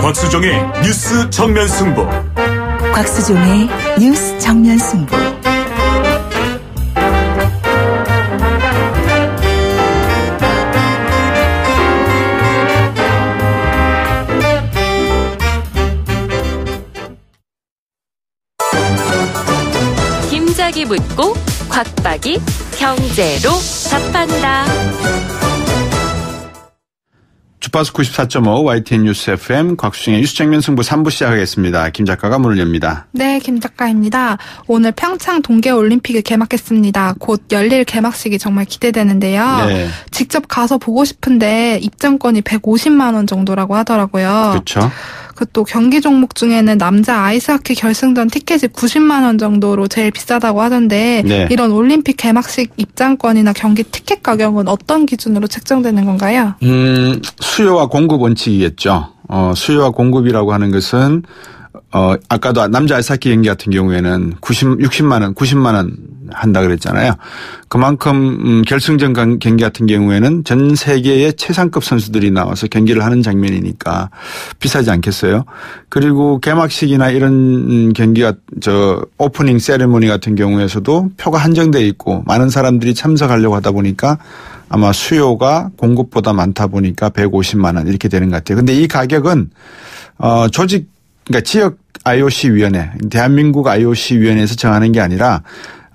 곽수종의 뉴스 정면 승부. 곽수종의 뉴스 정면 승부. 김작이 묻고 곽박이 경제로 답한다. 주파수 94.5 YTN 뉴스 FM 곽수종의 뉴스 정면 승부 3부 시작하겠습니다. 김 작가가 문을 엽니다. 네, 김 작가입니다. 오늘 평창 동계올림픽이 개막했습니다. 곧 열릴 개막식이 정말 기대되는데요. 네. 직접 가서 보고 싶은데 입장권이 150만 원 정도라고 하더라고요. 그렇죠. 또 경기 종목 중에는 남자 아이스하키 결승전 티켓이 90만 원 정도로 제일 비싸다고 하던데 네. 이런 올림픽 개막식 입장권이나 경기 티켓 가격은 어떤 기준으로 책정되는 건가요? 수요와 공급 원칙이겠죠. 수요와 공급이라고 하는 것은 아까도 남자 아이스하키 경기 같은 경우에는 90만 원 한다 그랬잖아요. 그만큼 결승전 경기 같은 경우에는 전 세계의 최상급 선수들이 나와서 경기를 하는 장면이니까 비싸지 않겠어요. 그리고 개막식이나 이런 경기가 오프닝 세레모니 같은 경우에서도 표가 한정돼 있고 많은 사람들이 참석하려고 하다 보니까 아마 수요가 공급보다 많다 보니까 150만 원 이렇게 되는 것 같아요. 근데 이 가격은 그러니까 지역 IOC 위원회, 대한민국 IOC 위원회에서 정하는 게 아니라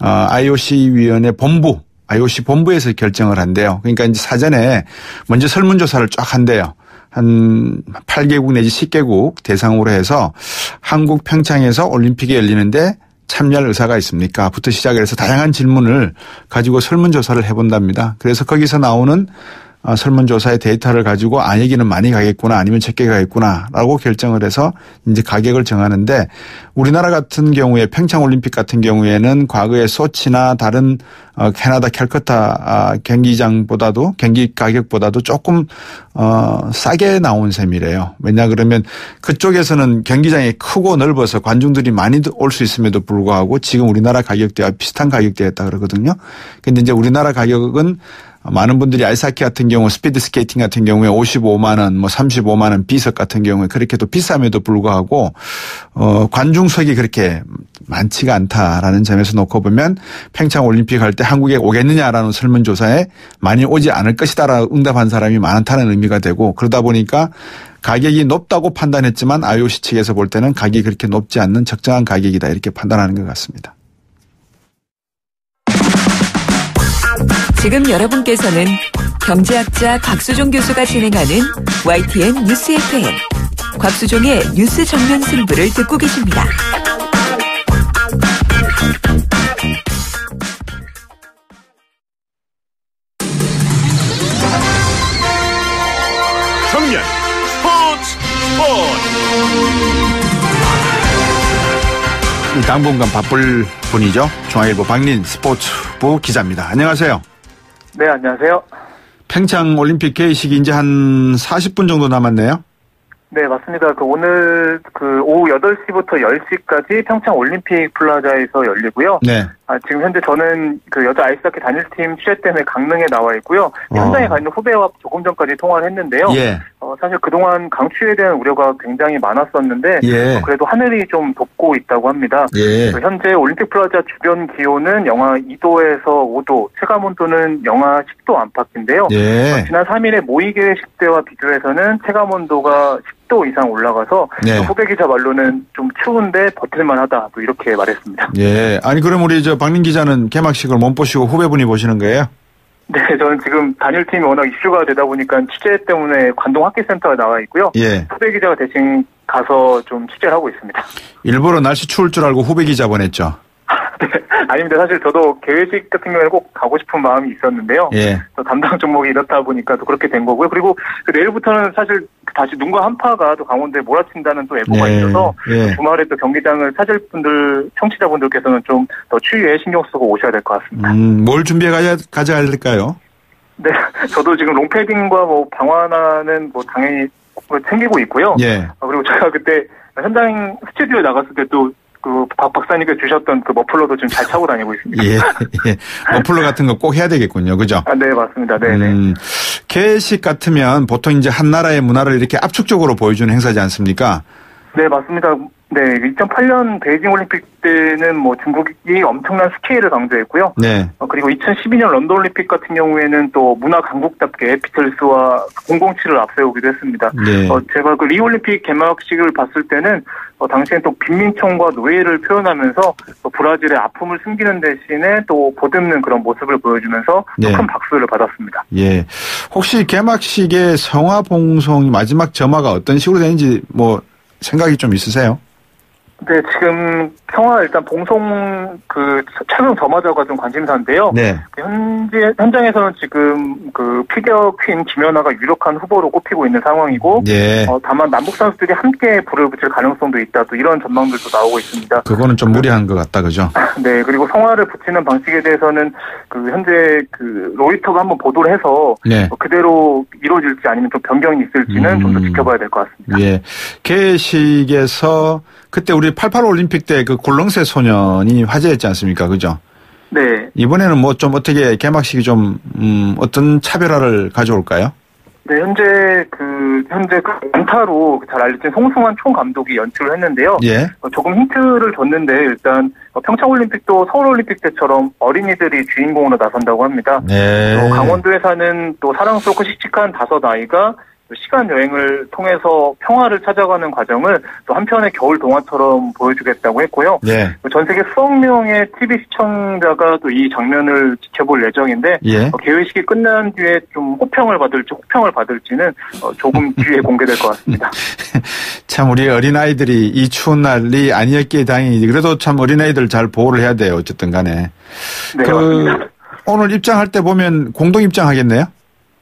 IOC 위원회 본부, IOC 본부에서 결정을 한대요. 그러니까 이제 사전에 먼저 설문조사를 쫙 한대요. 한 8개국 내지 10개국 대상으로 해서 한국 평창에서 올림픽이 열리는데 참여할 의사가 있습니까? 부터 시작을 해서 다양한 질문을 가지고 설문조사를 해본답니다. 그래서 거기서 나오는 설문조사의 데이터를 가지고 여기는 많이 가겠구나 아니면 적게 가겠구나라고 결정을 해서 이제 가격을 정하는데 우리나라 같은 경우에 평창올림픽 같은 경우에는 과거에 소치나 다른 캐나다 캘커타 경기장보다도 경기 가격보다도 조금 싸게 나온 셈이래요. 왜냐 그러면 그쪽에서는 경기장이 크고 넓어서 관중들이 많이 올 수 있음에도 불구하고 지금 우리나라 가격대와 비슷한 가격대였다 그러거든요. 근데 이제 우리나라 가격은 많은 분들이 아이스하키 같은 경우 스피드 스케이팅 같은 경우에 55만 원, 35만 원 비석 같은 경우에 그렇게 또 비쌈에도 불구하고 관중석이 그렇게 많지가 않다라는 점에서 놓고 보면 평창 올림픽 할 때 한국에 오겠느냐라는 설문조사에 많이 오지 않을 것이다라 응답한 사람이 많다는 의미가 되고 그러다 보니까 가격이 높다고 판단했지만 IOC 측에서 볼 때는 가격이 그렇게 높지 않는 적정한 가격이다 이렇게 판단하는 것 같습니다. 지금 여러분께서는 경제학자 곽수종 교수가 진행하는 YTN 뉴스 FM 곽수종의 뉴스 정면 승부를 듣고 계십니다. 정면 스포츠. 당분간 바쁠 분이죠. 중앙일보 박린 스포츠부 기자입니다. 안녕하세요. 네, 안녕하세요. 평창 올림픽 개회식이 이제 한 40분 정도 남았네요. 네, 맞습니다. 오늘 오후 8시부터 10시까지 평창 올림픽 플라자에서 열리고요. 네. 지금 현재 저는 여자 아이스하키 단일팀 취재 때문에 강릉에 나와 있고요. 현장에 가 있는 후배와 조금 전까지 통화를 했는데요. 예. 사실 그동안 강추위에 대한 우려가 굉장히 많았었는데 예. 그래도 하늘이 좀 덥고 있다고 합니다. 예. 현재 올림픽 플라자 주변 기온은 영하 2도에서 5도, 체감 온도는 영하 10도 안팎인데요. 예. 지난 3일에 모의 개회식 때와 비교해서는 체감 온도가 10도 이상 올라가서 네. 후배 기자 말로는 좀 추운데 버틸만하다 또 이렇게 말했습니다. 예. 아니 그럼 우리 박민 기자는 개막식을 못 보시고 후배분이 보시는 거예요? 네, 저는 지금 단일팀이 워낙 이슈가 되다 보니까 취재 때문에 관동 학기센터에 나와 있고요. 예. 후배 기자가 대신 가서 좀 취재를 하고 있습니다. 일부러 날씨 추울 줄 알고 후배 기자 보냈죠? 네, 아닙니다. 사실 저도 개회식 같은 경우에는 꼭 가고 싶은 마음이 있었는데요. 예. 담당 종목이 이렇다 보니까 또 그렇게 된 거고요. 그리고 내일부터는 사실 다시 눈과 한파가 또 강원도에 몰아친다는 또 예보가 예. 있어서 예. 주말에 또 경기장을 찾을 분들, 청취자분들께서는 좀 더 추위에 신경 쓰고 오셔야 될 것 같습니다. 뭘 준비해 가져야 될까요? 네, 저도 지금 롱패딩과 방화나는 당연히 챙기고 있고요. 예. 그리고 제가 그때 현장 스튜디오에 나갔을 때 또 박 박사님께 주셨던 머플러도 지금 잘 차고 다니고 있습니다. 예, 예. 머플러 같은 거 꼭 해야 되겠군요. 그죠? 네, 맞습니다. 네네. 개회식 같으면 보통 이제 한 나라의 문화를 이렇게 압축적으로 보여주는 행사지 않습니까? 네, 맞습니다. 네, 2008년 베이징 올림픽 때는 뭐 중국이 엄청난 스케일을 강조했고요. 네. 그리고 2012년 런던 올림픽 같은 경우에는 또 문화 강국답게 비틀스와 007을 앞세우기도 했습니다. 네. 제가 그 리우 올림픽 개막식을 봤을 때는 당시엔 또 빈민청과 노예를 표현하면서 또 브라질의 아픔을 숨기는 대신에 또 보듬는 그런 모습을 보여주면서 네. 큰 박수를 받았습니다. 예. 혹시 개막식의 성화 봉송이 마지막 점화가 어떤 식으로 되는지 뭐 생각이 좀 있으세요? 네, 지금 평화 일단 봉송 그 착용 점화자가 좀 관심사인데요. 네. 현장에서는 지금 그 피겨 퀸 김연아가 유력한 후보로 꼽히고 있는 상황이고, 네. 다만 남북 선수들이 함께 불을 붙일 가능성도 있다. 또 이런 전망들도 나오고 있습니다. 그거는 좀 무리한 것 같다, 그죠? 네, 그리고 성화를 붙이는 방식에 대해서는 그 현재 그 로이터가 한번 보도를 해서 네. 그대로 이루어질지 아니면 좀 변경이 있을지는 좀 더 지켜봐야 될 것 같습니다. 예. 개회식에서 그때 우리 88 올림픽 때 그 골렁새 소년이 화제였지 않습니까? 그죠? 네. 이번에는 뭐 좀 어떻게 개막식이 좀, 어떤 차별화를 가져올까요? 네, 현재 그 안타로 잘 알려진 송승환 총감독이 연출을 했는데요. 예. 조금 힌트를 줬는데 일단 평창올림픽도 서울올림픽 때처럼 어린이들이 주인공으로 나선다고 합니다. 네. 강원도에 사는 또 사랑스럽고 씩씩한 5아이가 시간 여행을 통해서 평화를 찾아가는 과정을 또 한편의 겨울 동화처럼 보여주겠다고 했고요. 네. 전 세계 수억 명의 TV 시청자가 또 이 장면을 지켜볼 예정인데 예. 개회식이 끝난 뒤에 좀 호평을 받을지는 조금 뒤에 공개될 것 같습니다. 참 우리 어린아이들이 이 추운 날이 아니었기에 다행이지. 그래도 참 어린아이들 잘 보호를 해야 돼요. 어쨌든 간에. 네, 맞습니다. 오늘 입장할 때 보면 공동 입장하겠네요?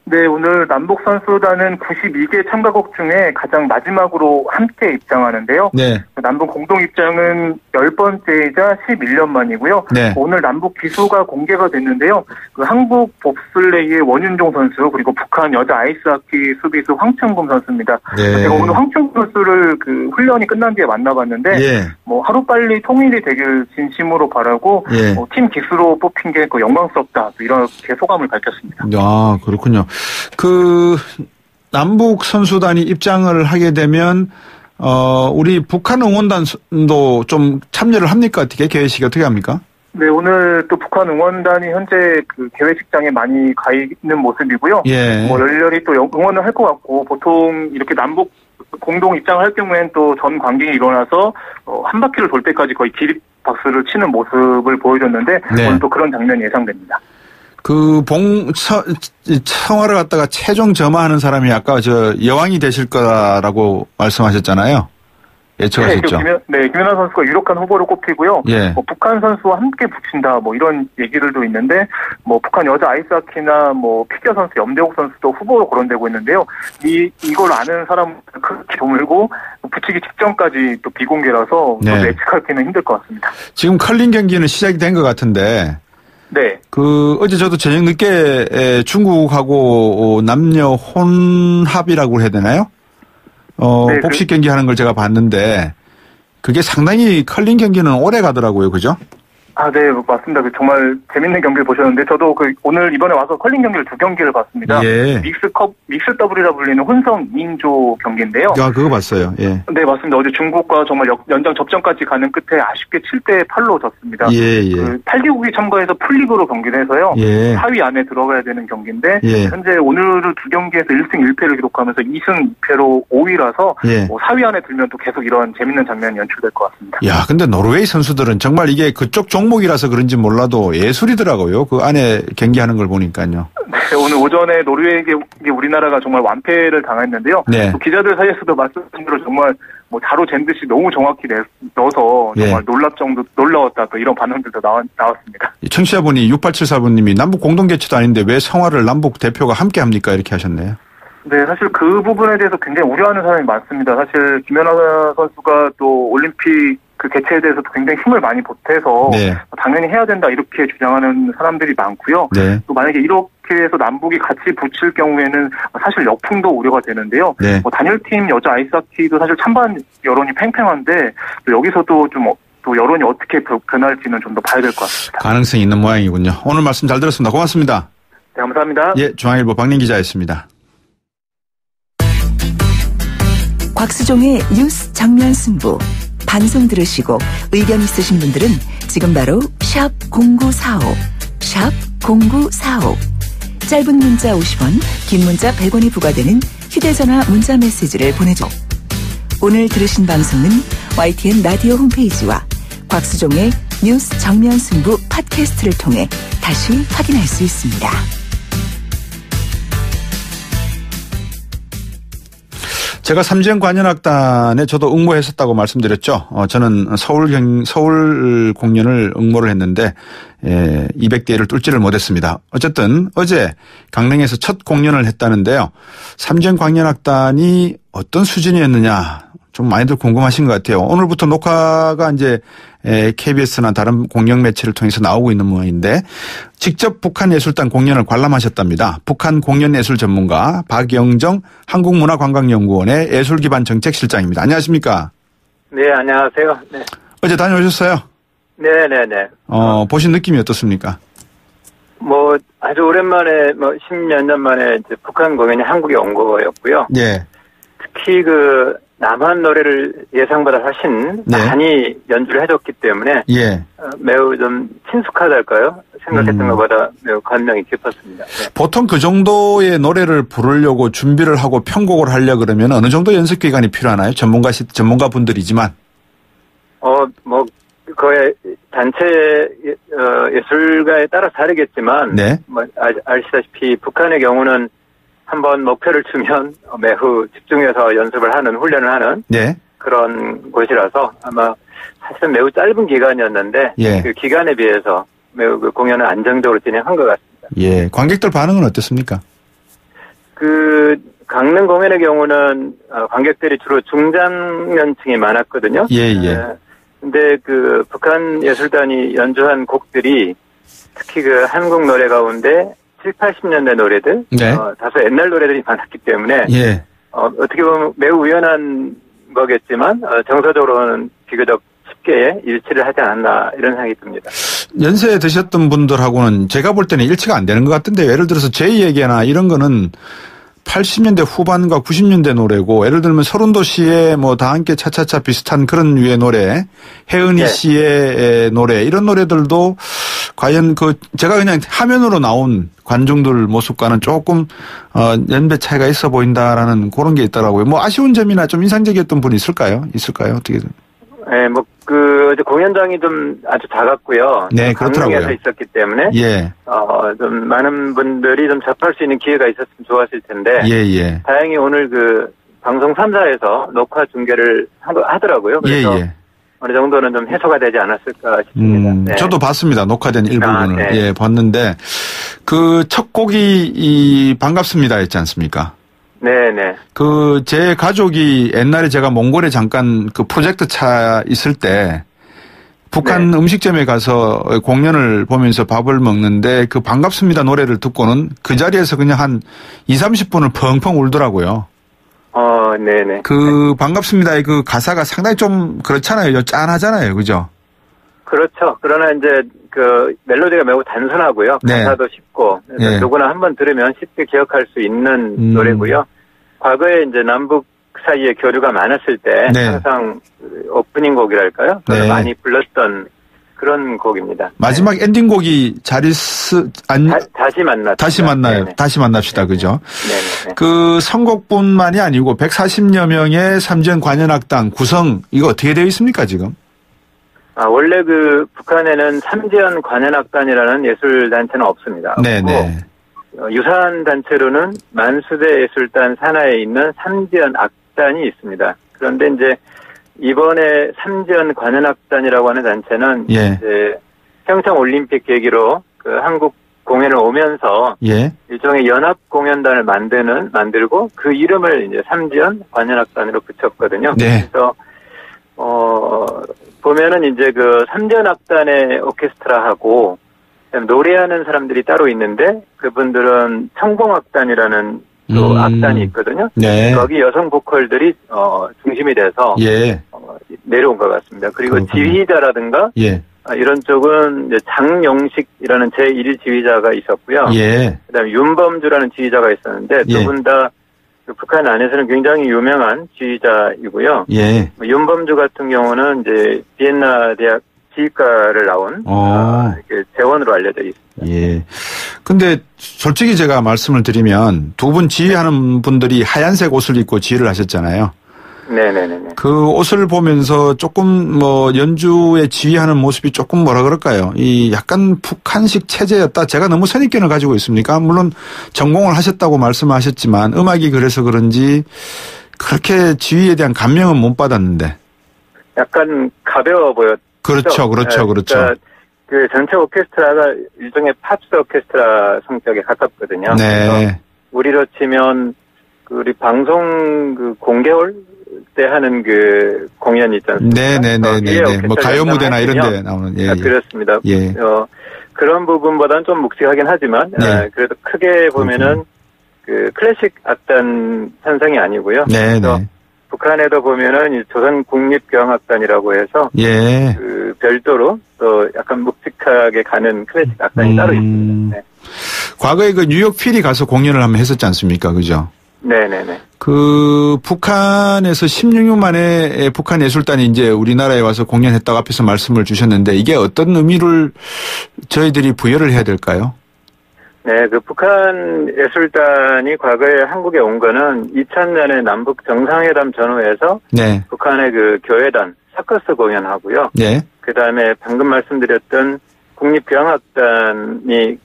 네, 오늘 남북 선수단은 92개 참가국 중에 가장 마지막으로 함께 입장하는데요. 네. 남북 공동 입장은 10번째이자 11년 만이고요. 네. 오늘 남북 기수가 공개가 됐는데요. 그 한국 봅슬레이의 원윤종 선수 그리고 북한 여자 아이스하키 수비수 황충금 선수입니다. 네. 제가 오늘 황충금 선수를 그 훈련이 끝난 뒤에 만나봤는데 예. 뭐 하루빨리 통일이 되길 진심으로 바라고 예. 팀 기수로 뽑힌 게 영광스럽다 이렇게 소감을 밝혔습니다. 아, 그렇군요. 그 남북 선수단이 입장을 하게 되면 우리 북한 응원단도 좀 참여를 합니까? 어떻게 개회식이 어떻게 합니까? 네, 오늘 또 북한 응원단이 현재 그 개회식장에 많이 가 있는 모습이고요. 예. 뭐 열렬히 또 응원을 할 것 같고 보통 이렇게 남북 공동 입장을 할 경우에는 또 전 관객이 일어나서 한 바퀴를 돌 때까지 거의 기립 박수를 치는 모습을 보여줬는데 네. 오늘 또 그런 장면이 예상됩니다. 그 청와를 갖다가 최종 점화하는 사람이 아까 여왕이 되실 거라고 말씀하셨잖아요. 예측하셨죠? 네, 김연아 선수가 유력한 후보로 꼽히고요. 예. 뭐 북한 선수와 함께 붙인다, 뭐 이런 얘기들도 있는데, 뭐 북한 여자 아이스하키나 뭐 피겨 선수 염대옥 선수도 후보로 거론되고 있는데요. 이걸 아는 사람은 그렇게 드물고 붙이기 직전까지 또 비공개라서 네. 예측하기는 힘들 것 같습니다. 지금 컬링 경기는 시작이 된 것 같은데. 네. 어제 저도 저녁 늦게 중국하고 남녀 혼합이라고 해야 되나요? 네, 복식 경기 하는 걸 제가 봤는데, 그게 상당히 컬링 경기는 오래 가더라고요. 그죠? 아, 네, 맞습니다. 정말 재밌는 경기를 보셨는데, 저도 오늘 이번에 와서 컬링 경기를 2경기를 봤습니다. 예. 믹스 더블이라 불리는 혼성 2인조 경기인데요. 야, 그거 봤어요. 예. 네, 맞습니다. 어제 중국과 정말 연장 접전까지 가는 끝에 아쉽게 7대8로 졌습니다. 예, 예. 8개국이 참가해서 풀리그로 경기를 해서요. 예. 4위 안에 들어가야 되는 경기인데, 예. 현재 오늘을 2경기에서 1승 1패를 기록하면서 2승 2패로 5위라서, 예. 4위 안에 들면 또 계속 이런 재밌는 장면이 연출될 것 같습니다. 야, 근데 노르웨이 선수들은 정말 이게 그쪽 종목이라서 그런지 몰라도 예술이더라고요. 그 안에 경기하는 걸 보니까요. 네, 오늘 오전에 노르웨이에게 우리나라가 정말 완패를 당했는데요. 네. 또 기자들 사이에서도 말씀하신 대로 정말 뭐 자로 잰 듯이 너무 정확히 넣어서 정말 놀라웠다 또 이런 반응들도 나왔습니다. 청취자분이 6874번님이 남북 공동개최도 아닌데 왜 성화를 남북 대표가 함께 합니까? 이렇게 하셨네요. 네, 사실 그 부분에 대해서 굉장히 우려하는 사람이 많습니다. 사실 김연아 선수가 또 올림픽 그 개최에 대해서도 굉장히 힘을 많이 보태서 네. 당연히 해야 된다 이렇게 주장하는 사람들이 많고요. 네. 또 만약에 이렇게 해서 남북이 같이 붙일 경우에는 사실 역풍도 우려가 되는데요. 네. 단일팀 여자 아이스하키도 사실 찬반 여론이 팽팽한데 또 여기서도 좀 또 여론이 어떻게 변할지는 좀 더 봐야 될 것 같습니다. 가능성이 있는 모양이군요. 오늘 말씀 잘 들었습니다. 고맙습니다. 네, 감사합니다. 예, 중앙일보 박린 기자였습니다. 곽수종의 뉴스 정면 승부. 방송 들으시고 의견 있으신 분들은 지금 바로 샵 0945, 샵 0945. 짧은 문자 50원, 긴 문자 100원이 부과되는 휴대전화 문자 메시지를 보내줘. 오늘 들으신 방송은 YTN 라디오 홈페이지와 곽수종의 뉴스 정면 승부 팟캐스트를 통해 다시 확인할 수 있습니다. 제가 삼지연 관현악단에 저도 응모했었다고 말씀드렸죠. 저는 서울 공연을 응모를 했는데 200대를 뚫지를 못했습니다. 어쨌든 어제 강릉에서 첫 공연을 했다는데요. 삼지연 관현악단이 어떤 수준이었느냐 좀 많이들 궁금하신 것 같아요. 오늘부터 녹화가 이제 KBS나 다른 공영 매체를 통해서 나오고 있는 모양인데 직접 북한예술단 공연을 관람하셨답니다. 북한 공연예술 전문가 박영정 한국문화관광연구원의 예술기반정책실장입니다. 안녕하십니까? 네, 안녕하세요. 네. 어제 다녀오셨어요? 네네네. 보신 느낌이 어떻습니까? 뭐 아주 오랜만에 십몇 년 만에 이제 북한 공연이 한국에 온 거였고요. 예. 특히 그 남한 노래를 예상보다 훨씬 많이 연주를 해줬기 때문에 예. 매우 좀 친숙하달까요? 생각했던 것보다 매우 감명이 깊었습니다. 네. 보통 그 정도의 노래를 부르려고 준비를 하고 편곡을 하려 그러면 어느 정도 연습 기간이 필요하나요? 전문가 분들이지만. 뭐 그거의 단체 예술가에 따라 다르겠지만, 네. 뭐 아시다시피 북한의 경우는 한번 목표를 주면 매우 집중해서 연습을 하는 훈련을 하는 네. 그런 곳이라서 아마 사실은 매우 짧은 기간이었는데 예. 그 기간에 비해서 매우 그 공연을 안정적으로 진행한 것 같습니다. 예, 관객들 반응은 어땠습니까? 그 강릉 공연의 경우는 관객들이 주로 중장년층이 많았거든요. 예. 근데 그 북한 예술단이 연주한 곡들이 특히 그 한국 노래 가운데 7, 80년대 노래들, 네. 다소 옛날 노래들이 많았기 때문에, 예. 어떻게 보면 매우 우연한 거겠지만, 정서적으로는 비교적 쉽게 일치를 하지 않았나, 이런 생각이 듭니다. 연세 드셨던 분들하고는 제가 볼 때는 일치가 안 되는 것 같은데, 예를 들어서 제2에게나 이런 거는 80년대 후반과 90년대 노래고, 예를 들면 서른도 씨의 뭐 다 함께 차차차 비슷한 그런 류의 노래, 혜은이 네. 씨의 노래, 이런 노래들도 과연 제가 그냥 화면으로 나온 관중들 모습과는 조금, 연배 차이가 있어 보인다라는 그런 게 있더라고요. 뭐 아쉬운 점이나 좀 인상적이었던 분이 있을까요? 어떻게든. 네, 어제 공연장이 좀 아주 작았고요. 네, 그렇더라고요. 강릉에서 있었기 때문에. 예. 좀 많은 분들이 좀 접할 수 있는 기회가 있었으면 좋았을 텐데. 예. 다행히 오늘 그 방송 3사에서 녹화 중계를 하더라고요. 그래서 예. 어느 정도는 좀 해소가 되지 않았을까 싶습니다. 네. 저도 봤습니다. 녹화된 일부분을. 네. 예, 봤는데 그 첫 곡이 반갑습니다 했지 않습니까? 네네. 제 가족이 옛날에 제가 몽골에 잠깐 그 프로젝트 차 있을 때 북한 음식점에 가서 공연을 보면서 밥을 먹는데 그 반갑습니다 노래를 듣고는 그 자리에서 그냥 한 20-30분을 펑펑 울더라고요. 네네. 반갑습니다의 그 가사가 상당히 좀 그렇잖아요. 짠하잖아요. 그죠? 그렇죠. 그러나 이제 그 멜로디가 매우 단순하고요. 네. 가사도 쉽고 네. 누구나 한번 들으면 쉽게 기억할 수 있는 노래고요. 과거에 이제 남북 사이에 교류가 많았을 때 네. 항상 오프닝 곡이랄까요? 그걸 네. 많이 불렀던 그런 곡입니다. 마지막 네. 엔딩곡이 다시 만나. 다시 만나요. 네네. 다시 만납시다. 네네. 그죠? 네네. 그 선곡뿐만이 아니고 140여 명의 삼지연 관현악단 구성 이거 어떻게 되어 있습니까 지금? 원래 그 북한에는 삼지연 관현악단이라는 예술단체는 없습니다. 네네. 유사한 단체로는 만수대 예술단 산하에 있는 삼지연 악단이 있습니다. 그런데 이제 이번에 삼지연 관현악단이라고 하는 단체는 예. 이제 평창 올림픽 계기로 그 한국 공연을 오면서 예. 일종의 연합 공연단을 만들고 그 이름을 이제 삼지연 관현악단으로 붙였거든요. 네. 그래서 보면은 이제 그 삼지연 악단의 오케스트라하고 노래하는 사람들이 따로 있는데 그분들은 청봉악단이라는 또 악단이 있거든요. 네. 거기 여성 보컬들이 중심이 돼서 예. 내려온 것 같습니다. 그리고 그렇군요. 지휘자라든가 예. 이런 쪽은 이제 장용식이라는 제1 지휘자가 있었고요. 예. 그다음에 윤범주라는 지휘자가 있었는데 예. 두 분 다 북한 안에서는 굉장히 유명한 지휘자이고요. 예. 윤범주 같은 경우는 이제 비엔나 대학 지휘과를 나온 재원으로 알려져 있습니다. 예. 근데 솔직히 제가 말씀을 드리면 두 분 지휘하는 분들이 하얀색 옷을 입고 지휘를 하셨잖아요. 네네네. 그 옷을 보면서 조금 뭐 연주에 지휘하는 모습이 조금 뭐라 그럴까요? 이 약간 북한식 체제였다. 제가 너무 선입견을 가지고 있습니까? 물론 전공을 하셨다고 말씀하셨지만 음악이 그래서 그런지 그렇게 지휘에 대한 감명은 못 받았는데. 약간 가벼워 보였죠. 그렇죠. 그렇죠. 그러니까 그 전체 오케스트라가 일종의 팝스 오케스트라 성격에 가깝거든요. 네. 그래서 우리로 치면 우리 방송 그 공개홀 때 하는 그 공연 있지 않습니까? 네네네네. 뭐 가요 무대나 이런 데 나오는. 예. 그렇습니다. 예. 그런 부분보다는 좀 묵직하긴 하지만 네. 그래도 크게 보면은 그 클래식 악단 편성이 아니고요. 네네. 북한에도 보면은 이 조선국립교향악단이라고 해서 예. 그 별도로 또 약간 묵직하게 가는 클래식 악단이 따로 있습니다. 네. 과거에 그 뉴욕 필이 가서 공연을 한번 했었지 않습니까? 그죠? 네네네. 그 북한에서 16년 만에 북한 예술단이 이제 우리나라에 와서 공연했다고 앞에서 말씀을 주셨는데 이게 어떤 의미를 저희들이 부여를 해야 될까요? 네, 그 북한 예술단이 과거에 한국에 온 거는 2000년에 남북 정상회담 전후에서 네. 북한의 그 교회단 사커스 공연하고요. 네. 그 다음에 방금 말씀드렸던 국립교향악단이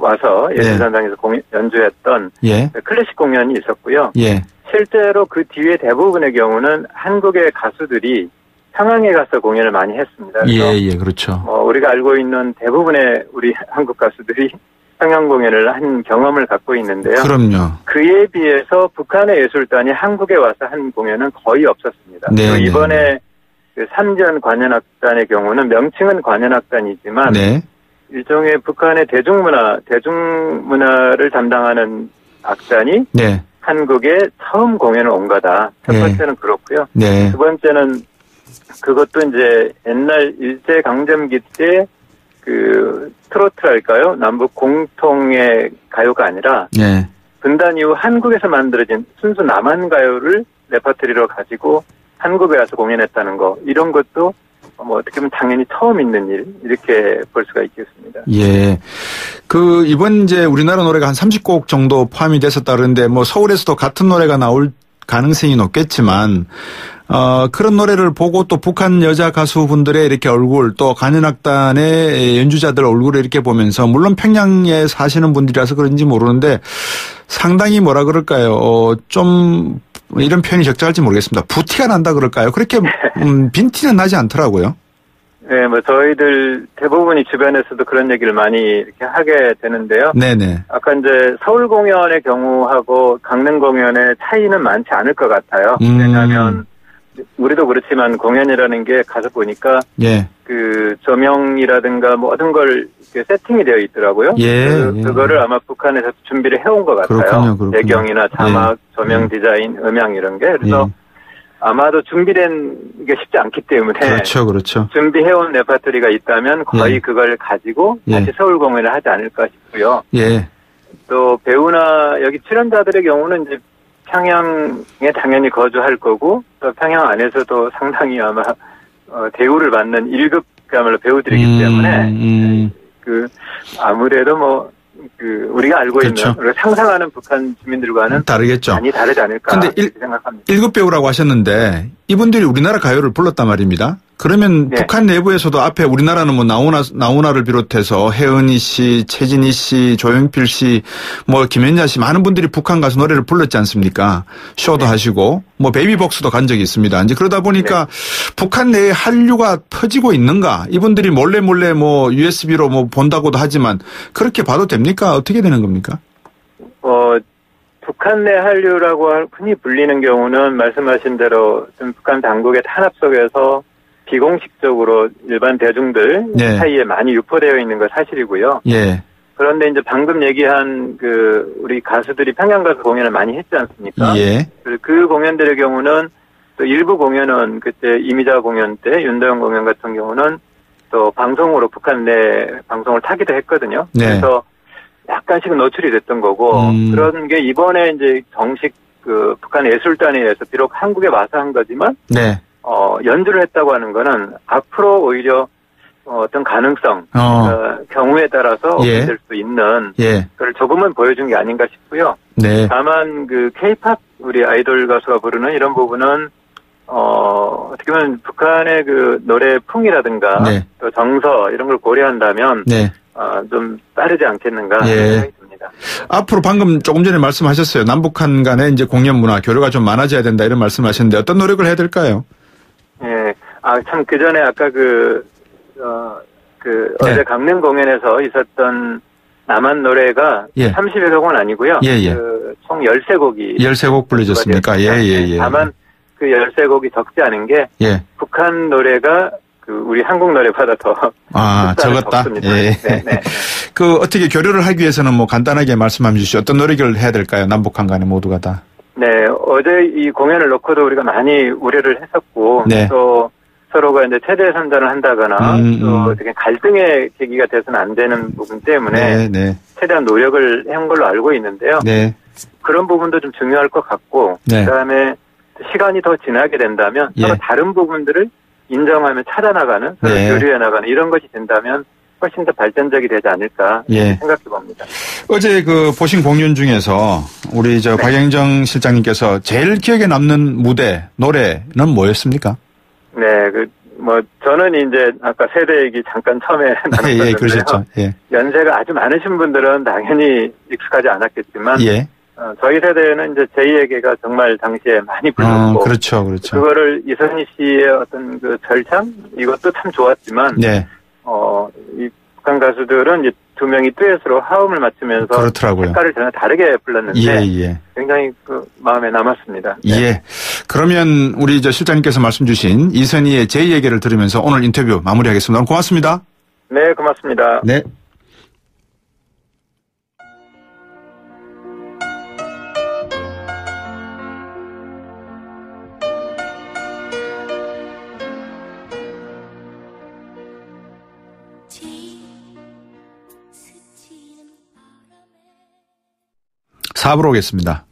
와서 예술단장에서 연주했던 예. 클래식 공연이 있었고요. 예. 실제로 그 뒤에 대부분의 경우는 한국의 가수들이 평양에 가서 공연을 많이 했습니다. 예, 그렇죠. 우리가 알고 있는 대부분의 우리 한국 가수들이 평양 공연을 한 경험을 갖고 있는데요. 그럼요. 그에 비해서 북한의 예술단이 한국에 와서 한 공연은 거의 없었습니다. 네. 이번에 그 삼전 관현악단의 경우는 명칭은 관현악단이지만 네. 일종의 북한의 대중문화를 담당하는 악단이 네. 한국에 처음 공연을 온 거다. 첫 번째는 그렇고요. 네. 두 번째는 그것도 이제 옛날 일제강점기 때 그 트로트랄까요? 남북 공통의 가요가 아니라 네. 분단 이후 한국에서 만들어진 순수 남한 가요를 레퍼토리로 가지고 한국에 와서 공연했다는 거 이런 것도 뭐 어떻게 보면 당연히 처음 있는 일 이렇게 볼 수가 있겠습니다. 예. 그 이번 이제 우리나라 노래가 한 30곡 정도 포함이 됐었다 그러는데 뭐 서울에서도 같은 노래가 나올 가능성이 높겠지만 그런 노래를 보고 또 북한 여자 가수분들의 이렇게 얼굴 또 관현악단의 연주자들 얼굴을 이렇게 보면서 물론 평양에 사시는 분들이라서 그런지 모르는데 상당히 뭐라 그럴까요? 좀 이런 표현이 적절할지 모르겠습니다. 부티가 난다 그럴까요? 그렇게 빈티는 나지 않더라고요. 네, 뭐 저희들 대부분이 주변에서도 그런 얘기를 많이 이렇게 하게 되는데요. 네네. 아까 이제 서울 공연의 경우하고 강릉 공연의 차이는 많지 않을 것 같아요. 왜냐하면 우리도 그렇지만 공연이라는 게 가서 보니까 예. 그 조명이라든가 모든 걸 이렇게 세팅이 되어 있더라고요. 그거를 아마 북한에서 준비를 해온 것 같아요. 그렇군요. 배경이나 자막, 조명 디자인, 음향 이런 게. 그래서 아마도 준비된 게 쉽지 않기 때문에 그렇죠. 준비해온 레퍼토리가 있다면 거의 그걸 가지고 다시 서울 공연을 하지 않을까 싶고요. 예. 또 배우나 여기 출연자들의 경우는 이제 평양에 당연히 거주할 거고 또 평양 안에서도 상당히 아마 대우를 받는 1급감을 배우들이기 때문에 그 아무래도 뭐 그 우리가 알고 있는 우리가 상상하는 북한 주민들과는 다르겠죠. 많이 다르지 않을까 생각합니다. 1급 배우라고 하셨는데 이분들이 우리나라 가요를 불렀단 말입니다. 그러면 북한 내부에서도 앞에 우리나라는 뭐 나훈아를 비롯해서 혜은이 씨, 최진희 씨, 조용필 씨, 뭐 김연자 씨 많은 분들이 북한 가서 노래를 불렀지 않습니까? 쇼도 하시고 뭐 베이비복스도 간 적이 있습니다. 이제 그러다 보니까 북한 내에 한류가 퍼지고 있는가? 이분들이 몰래 뭐 USB로 뭐 본다고도 하지만 그렇게 봐도 됩니까? 어떻게 되는 겁니까? 북한 내 한류라고 흔히 불리는 경우는 말씀하신 대로 좀 북한 당국의 탄압 속에서 비공식적으로 일반 대중들 사이에 많이 유포되어 있는 건 사실이고요. 예. 그런데 이제 방금 얘기한 그 우리 가수들이 평양 가서 공연을 많이 했지 않습니까? 예. 그 공연들의 경우는 또 일부 공연은 그때 이미자 공연 때 윤도현 공연 같은 경우는 또 방송으로 북한 내 방송을 타기도 했거든요. 네. 그래서 약간씩은 노출이 됐던 거고 그런 게 이번에 이제 정식 그 북한 예술단위에서 비록 한국에 와서 한 거지만 네. 연주를 했다고 하는 거는 앞으로 오히려 어떤 가능성, 경우에 따라서 예. 될 수 있는 예. 그걸 조금은 보여준 게 아닌가 싶고요. 네. 다만 그 K-팝 우리 아이돌 가수가 부르는 이런 부분은 어떻게 보면 북한의 그 노래풍이라든가 네. 또 정서 이런 걸 고려한다면 네. 좀 빠르지 않겠는가 예. 생각이 듭니다. 앞으로 방금 조금 전에 말씀하셨어요. 남북한 간에 이제 공연 문화 교류가 좀 많아져야 된다 이런 말씀하셨는데 어떤 노력을 해야 될까요? 예. 참 그 전에 아까 네. 어제 강릉 공연에서 있었던 남한 노래가 예. 30여 곡은 아니고요. 예. 총 13곡이 13곡 불려졌습니까? 예. 다만 그 13곡이 적지 않은 게 예. 북한 노래가 그 우리 한국 노래보다 더 적었다. 적습니다. 예. 네. 그 어떻게 교류를 하기 위해서는 뭐 간단하게 말씀해 주시죠. 어떤 노력을 해야 될까요? 남북한 간에 모두가 다. 네, 어제 이 공연을 놓고도 우리가 많이 우려를 했었고 네. 또 서로가 이제 최대 선전을 한다거나 또 되게 갈등의 계기가 돼서는 안 되는 부분 때문에 최대한 노력을 한 걸로 알고 있는데요. 네. 그런 부분도 좀 중요할 것 같고 네. 그다음에 시간이 더 지나게 된다면 서로 다른 부분들을 인정하며 찾아나가는 서로 교류해 나가는 이런 것이 된다면 훨씬 더 발전적이 되지 않을까 생각해 봅니다. 어제 그 보신 공연 중에서 우리 박영정 실장님께서 제일 기억에 남는 무대 노래는 뭐였습니까? 네, 저는 이제 아까 세대 얘기 잠깐 처음에 나눴는데요. 그러셨죠. 연세가 아주 많으신 분들은 당연히 익숙하지 않았겠지만, 저희 세대는 이제 제2에게가 정말 당시에 많이 불렀고, 그렇죠. 그거를 이선희 씨의 어떤 그 절창 이것도 참 좋았지만, 이 북한 가수들은 이제 두 명이 듀엣으로 화음을 맞추면서 그렇더라고요. 색깔을 전혀 다르게 불렀는데, 굉장히 그 마음에 남았습니다. 예. 그러면 우리 실장님께서 말씀 주신 이선희의 제2에게를 들으면서 오늘 인터뷰 마무리하겠습니다. 고맙습니다. 네, 고맙습니다. 네. 사부로 오겠습니다.